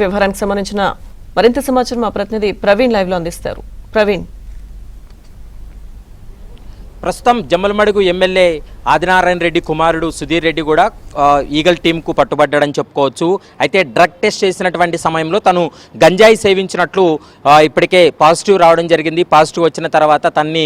వ్యవహారానికి సంబంధించిన మరింత సమాచారం మా ప్రతినిధి ప్రవీణ్ లైవ్ లో అందిస్తారు. ప్రవీణ్, ప్రస్తుతం జమ్మలమడుగు ఎమ్మెల్యే ఆదినారాయణ రెడ్డి కుమారుడు సుధీర్ రెడ్డి కూడా ఈగల్ టీంకు పట్టుబడ్డాడని చెప్పుకోవచ్చు. అయితే డ్రగ్ టెస్ట్ చేసినటువంటి సమయంలో తను గంజాయి సేవించినట్లు ఇప్పటికే పాజిటివ్ రావడం జరిగింది. పాజిటివ్ వచ్చిన తర్వాత తన్ని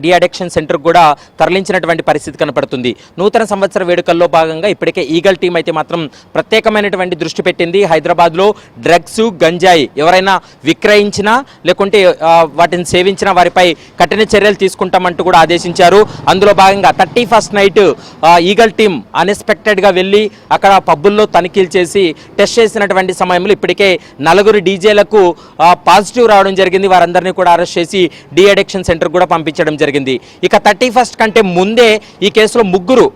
డిఅడిక్షన్ సెంటర్కు కూడా తరలించినటువంటి పరిస్థితి కనపడుతుంది. నూతన సంవత్సర వేడుకల్లో భాగంగా ఇప్పటికే ఈగల్ టీం అయితే మాత్రం ప్రత్యేకమైనటువంటి దృష్టి పెట్టింది. హైదరాబాద్లో డ్రగ్స్, గంజాయి ఎవరైనా విక్రయించినా లేకుంటే వాటిని సేవించినా వారిపై కఠిన చర్యలు తీసుకుంటామంటూ కూడా ఆదేశించారు. అందులో భాగంగా 31st నైట్ ఈగల్ టీం అన్ఎక్స్పెక్టెడ్గా వెళ్ళి అక్కడ పబ్బుల్లో తనిఖీలు చేసి టెస్ట్ చేసినటువంటి సమయంలో ఇప్పటికే 4 డీజేలకు పాజిటివ్ రావడం జరిగింది. వారందరినీ కూడా అరెస్ట్ చేసి డిఅడిక్షన్ సెంటర్ కూడా పంపించడం జరిగింది. ఇక 31st కంటే ముందే ఈ కేసులో ముగ్గురు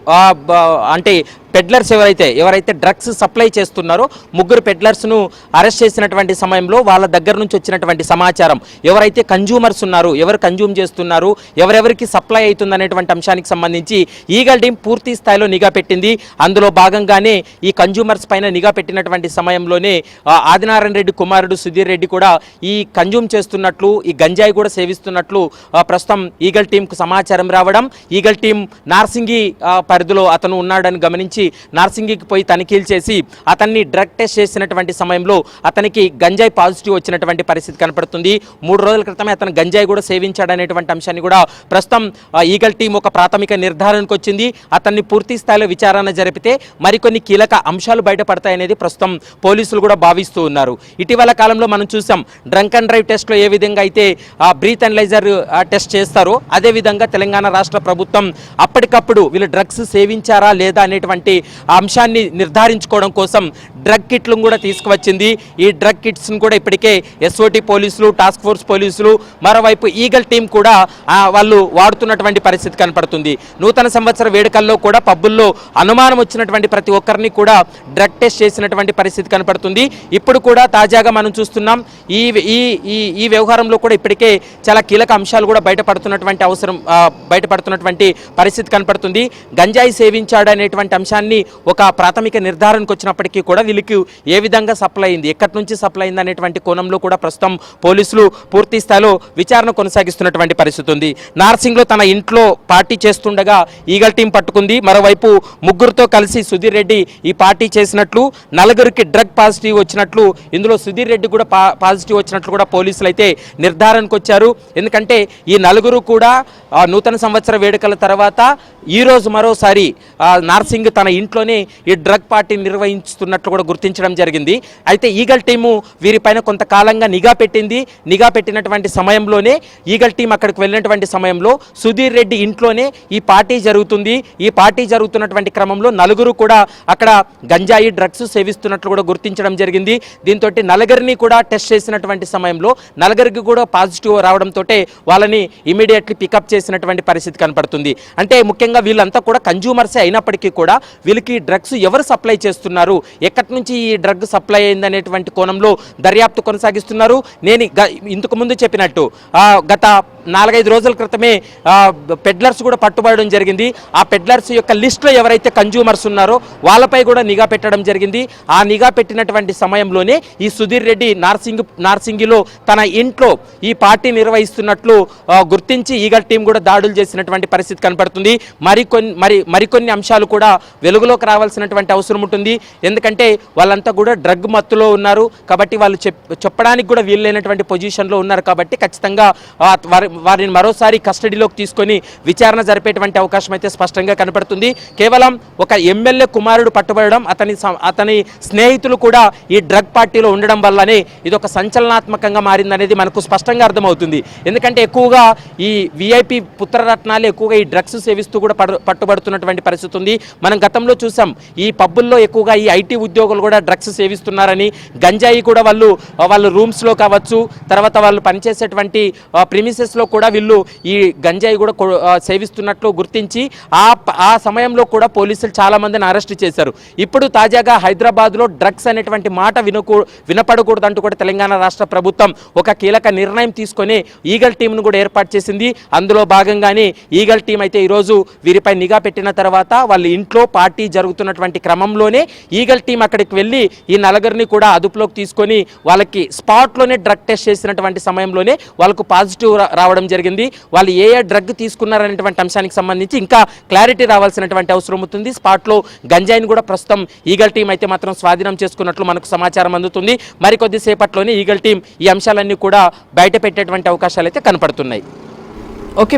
అంటే పెడ్లర్స్ ఎవరైతే డ్రగ్స్ సప్లై చేస్తున్నారో ముగ్గురు పెడ్లర్స్ను అరెస్ట్ చేసినటువంటి సమయంలో వాళ్ళ దగ్గర నుంచి వచ్చినటువంటి సమాచారం ఎవరైతే కన్జ్యూమర్స్ ఉన్నారు, ఎవరు కన్జ్యూమ్ చేస్తున్నారు, ఎవరెవరికి సప్లై అవుతుందనేటువంటి అంశానికి సంబంధించి ఈగల్ టీం పూర్తి స్థాయిలో నిఘా పెట్టింది. అందులో భాగంగానే ఈ కన్జ్యూమర్స్ పైన నిఘా పెట్టినటువంటి సమయంలోనే ఆదినారాయణ రెడ్డి కుమారుడు సుధీర్ రెడ్డి కూడా ఈ కన్జ్యూమ్ చేస్తున్నట్లు, ఈ గంజాయి కూడా సేవిస్తున్నట్లు ప్రస్తుతం ఈగల్ టీంకు సమాచారం రావడం, ఈగల్ టీం నార్సింగి పరిధిలో అతను ఉన్నాడని గమనించి నార్సింగికి పోయి తనిఖీలు చేసి అతన్ని డ్రగ్ టెస్ట్ చేసినటువంటి సమయంలో అతనికి గంజాయి పాజిటివ్ వచ్చినటువంటి పరిస్థితి కనపడుతుంది. 3 రోజుల క్రితమే అతను గంజాయి కూడా సేవించాడనేటువంటి అంశాన్ని కూడా ప్రస్తుతం ఈగల్ టీం ఒక ప్రాథమిక నిర్ధారణకు వచ్చింది. అతన్ని పూర్తి స్థాయిలో విచారణ జరిపితే మరికొన్ని కీలక అంశాలు బయటపడతాయనేది ప్రస్తుతం పోలీసులు కూడా భావిస్తూ ఉన్నారు. ఇటీవల కాలంలో మనం చూసాం డ్రంక్ అండ్ డ్రైవ్ టెస్ట్లో ఏ విధంగా అయితే బ్రీత్ అనలైజర్ టెస్ట్ చేస్తారో అదేవిధంగా తెలంగాణ రాష్ట్ర ప్రభుత్వం అప్పటికప్పుడు వీళ్ళు డ్రగ్స్ సేవించారా లేదా అనేటువంటి అంశాన్ని నిర్ధారించుకోవడం కోసం డ్రగ్ కిట్లను కూడా తీసుకువచ్చింది. ఈ డ్రగ్ కిట్స్ను కూడా ఇప్పటికే ఎస్ఓటీ పోలీసులు, టాస్క్ ఫోర్స్ పోలీసులు, మరోవైపు ఈగల్ టీం కూడా వాళ్ళు వాడుతున్నటువంటి పరిస్థితి కనపడుతుంది. నూతన సంవత్సర వేడుకల్లో కూడా పబ్బుల్లో అనుమానం వచ్చినటువంటి ప్రతి ఒక్కరిని కూడా డ్రగ్ టెస్ట్ చేసినటువంటి పరిస్థితి కనపడుతుంది. ఇప్పుడు కూడా తాజాగా మనం చూస్తున్నాం ఈ వ్యవహారంలో కూడా ఇప్పటికే చాలా కీలక అంశాలు కూడా బయటపడుతున్నటువంటి పరిస్థితి కనపడుతుంది. గంజాయి సేవించాడనేటువంటి అంశాన్ని ఒక ప్రాథమిక నిర్ధారణకు వచ్చినప్పటికీ కూడా వీళ్ళకి ఏ విధంగా సప్లై అయింది, ఎక్కడి నుంచి సప్లై అయింది అనేటువంటి కోణంలో కూడా ప్రస్తుతం పోలీసులు పూర్తి స్థాయిలో విచారణ కొనసాగిస్తున్నటువంటి పరిస్థితి ఉంది. నార్సింగ్లో తన ఇంట్లో పార్టీ చేస్తుండగా ఈగల్ టీం పట్టుకుంది. మరోవైపు ముగ్గురుతో కలిసి సుధీర్ రెడ్డి ఈ పార్టీ చేసినట్లు, 4కి డ్రగ్ పాజిటివ్ వచ్చినట్లు, ఇందులో సుధీర్ రెడ్డి కూడా పాజిటివ్ వచ్చినట్లు కూడా పోలీసులు అయితే నిర్ధారణకు వచ్చారు. ఎందుకంటే ఈ 4 కూడా నూతన సంవత్సర వేడుకల తర్వాత ఈరోజు మరోసారి నార్సింగ్ తన ఇంట్లోనే ఈ డ్రగ్ పార్టీ నిర్వహిస్తున్నట్లు కూడా గుర్తించడం జరిగింది. అయితే ఈగల్ టీము వీరిపైన కొంతకాలంగా నిఘా పెట్టింది. నిఘా పెట్టినటువంటి సమయంలోనే ఈగల్ టీం అక్కడికి వెళ్ళినటువంటి సమయంలో సుధీర్ రెడ్డి ఇంట్లోనే ఈ పార్టీ జరుగుతుంది. ఈ పార్టీ జరుగుతున్నటువంటి క్రమంలో 4 కూడా అక్కడ గంజాయి డ్రగ్స్ సేవిస్తున్నట్లు కూడా గుర్తించడం జరిగింది. దీంతో 4ని కూడా టెస్ట్ చేసినటువంటి సమయంలో 4కి కూడా పాజిటివ్ రావడంతో వాళ్ళని ఇమీడియట్లీ పికప్ చేసినటువంటి పరిస్థితి కనపడుతుంది. అంటే ముఖ్యంగా వీళ్ళంతా కూడా కన్జ్యూమర్సే అయినప్పటికీ కూడా వీళ్ళకి డ్రగ్స్ ఎవరు సప్లై చేస్తున్నారు, ఎక్కడి నుంచి ఈ డ్రగ్ సప్లై అయిందనేటువంటి కోణంలో దర్యాప్తు కొనసాగిస్తున్నారు. నేను ఇంతకు ముందు చెప్పినట్టు గత 4-5 రోజుల క్రితమే పెడ్లర్స్ కూడా పట్టుబడడం జరిగింది. ఆ పెడ్లర్స్ యొక్క లిస్టులో ఎవరైతే కన్జ్యూమర్స్ ఉన్నారో వాళ్ళపై కూడా నిఘా పెట్టడం జరిగింది. ఆ నిఘా పెట్టినటువంటి సమయంలోనే ఈ సుధీర్ రెడ్డి నార్సింగిలో తన ఇంట్లో ఈ పార్టీ నిర్వహిస్తున్నట్లు గుర్తించి ఈగల్ టీం కూడా దాడులు చేసినటువంటి పరిస్థితి కనపడుతుంది. మరికొన్ని అంశాలు కూడా వెలుగులోకి రావాల్సినటువంటి అవసరం ఉంటుంది. ఎందుకంటే వాళ్ళంతా కూడా డ్రగ్ మత్తులో ఉన్నారు కాబట్టి వాళ్ళు చెప్పడానికి కూడా వీల్లేనటువంటి పొజిషన్లో ఉన్నారు కాబట్టి ఖచ్చితంగా వారిని మరోసారి కస్టడీలోకి తీసుకొని విచారణ జరిపేటువంటి అవకాశం అయితే స్పష్టంగా కనపడుతుంది. కేవలం ఒక ఎమ్మెల్యే కుమారుడు పట్టుబడడం, అతని స్నేహితులు కూడా ఈ డ్రగ్ పార్టీలో ఉండడం వల్లనే ఇది ఒక సంచలనాత్మకంగా మారిందనేది మనకు స్పష్టంగా అర్థమవుతుంది. ఎందుకంటే ఎక్కువగా ఈ విఐపి పుత్రరత్నాలు ఎక్కువగా ఈ డ్రగ్స్ సేవిస్తూ కూడా పట్టుబడుతున్నటువంటి పరిస్థితి ఉంది. మనం గతంలో చూసాం ఈ పబ్బుల్లో ఎక్కువగా ఈ ఐటీ ఉద్యోగులు కూడా డ్రగ్స్ సేవిస్తున్నారని, గంజాయి కూడా వాళ్ళు రూమ్స్లో కావచ్చు, తర్వాత వాళ్ళు పనిచేసేటువంటి ప్రిమిసెస్లో లో కూడా వీళ్ళు ఈ గంజాయి కూడా సేవిస్తున్నట్లు గుర్తించి ఆ సమయంలో కూడా పోలీసులు చాలా మందిని అరెస్ట్ చేశారు. ఇప్పుడు తాజాగా హైదరాబాద్లో డ్రగ్స్ అనేటువంటి మాట వినపడకూడదంటూ కూడా తెలంగాణ రాష్ట్ర ప్రభుత్వం ఒక కీలక నిర్ణయం తీసుకొని ఈగల్ టీంను కూడా ఏర్పాటు చేసింది. అందులో భాగంగానే ఈగల్ టీం అయితే ఈరోజు వీరిపై నిఘా పెట్టిన తర్వాత వాళ్ళ ఇంట్లో పార్టీ జరుగుతున్నటువంటి క్రమంలోనే ఈగల్ టీం అక్కడికి వెళ్ళి ఈ నలుగురిని కూడా అదుపులోకి తీసుకొని వాళ్ళకి స్పాట్లోనే డ్రగ్ టెస్ట్ చేసినటువంటి సమయంలోనే వాళ్ళకు పాజిటివ్ రావడం జరిగింది. వాళ్ళు ఏ డ్రగ్ తీసుకున్నారనేటువంటి అంశానికి సంబంధించి ఇంకా క్లారిటీ రావాల్సినటువంటి అవసరం ఉంటుంది. స్పాట్లో గంజాయిని కూడా ప్రస్తుతం ఈగల్ టీం అయితే మాత్రం స్వాధీనం చేసుకున్నట్లు మనకు సమాచారం అందుతుంది. మరికొద్ది సేపట్లోనే ఈగల్ టీం ఈ అంశాలన్నీ కూడా బయట పెట్టేటువంటి అవకాశాలు అయితే కనపడుతున్నాయి. ఓకే.